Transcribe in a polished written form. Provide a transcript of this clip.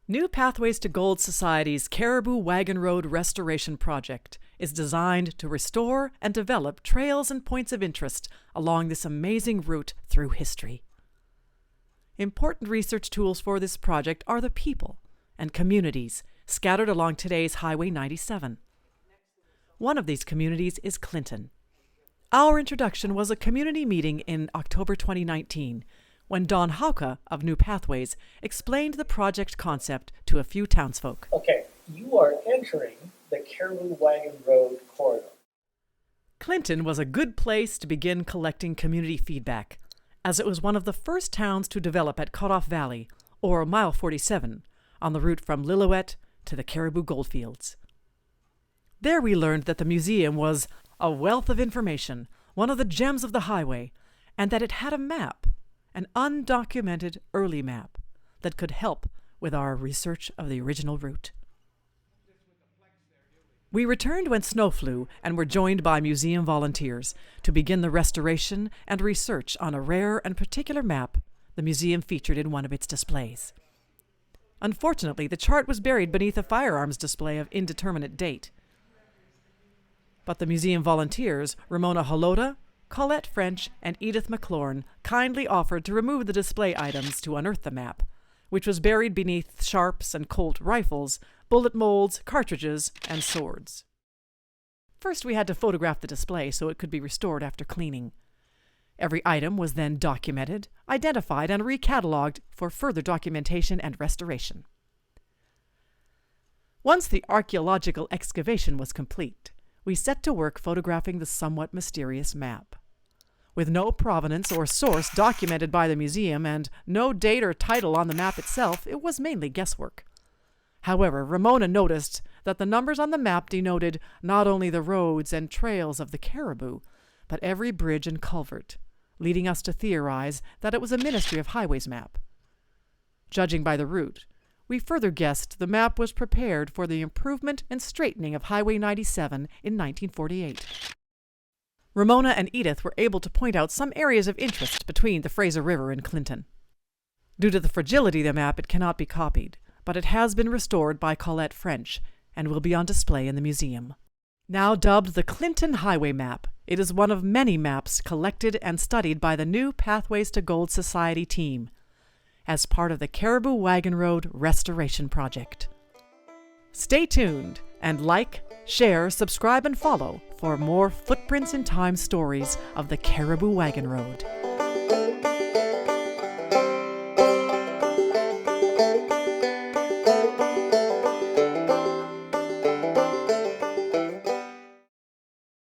New Pathways to Gold Society's Cariboo Waggon Road Restoration Project is designed to restore and develop trails and points of interest along this amazing route through history. Important research tools for this project are the people and communities scattered along today's Highway 97. One of these communities is Clinton. Our introduction was a community meeting in October 2019, when Don Hauke of New Pathways explained the project concept to a few townsfolk. Okay, you are entering the Cariboo Waggon Road corridor. Clinton was a good place to begin collecting community feedback, as it was one of the first towns to develop at Cutoff Valley, or Mile 47, on the route from Lillooet to the Cariboo Goldfields. There we learned that the museum was a wealth of information, one of the gems of the highway, and that it had a map, an undocumented early map that could help with our research of the original route. We returned when snow flew and were joined by museum volunteers to begin the restoration and research on a rare and particular map the museum featured in one of its displays. Unfortunately, the chart was buried beneath a firearms display of indeterminate date. But the museum volunteers, Ramona Holota, Colette and Edith McLorn, kindly offered to remove the display items to unearth the map, which was buried beneath Sharps and Colt rifles, bullet molds, cartridges, and swords. First, we had to photograph the display so it could be restored after cleaning. Every item was then documented, identified, and recatalogued for further documentation and restoration. Once the archaeological excavation was complete, we set to work photographing the somewhat mysterious map. With no provenance or source documented by the museum and no date or title on the map itself, it was mainly guesswork. However, Ramona noticed that the numbers on the map denoted not only the roads and trails of the Cariboo, but every bridge and culvert, leading us to theorize that it was a Ministry of Highways map. Judging by the route, we further guessed the map was prepared for the improvement and straightening of Highway 97 in 1948. Ramona and Edith were able to point out some areas of interest between the Fraser River and Clinton. Due to the fragility of the map, it cannot be copied, but it has been restored by Colette and will be on display in the museum. Now dubbed the Clinton Highway Map, it is one of many maps collected and studied by the New Pathways to Gold Society team as part of the Cariboo Waggon Road Restoration Project. Stay tuned and like, share, subscribe, and follow for more Footprints in Time stories of the Cariboo Waggon Road.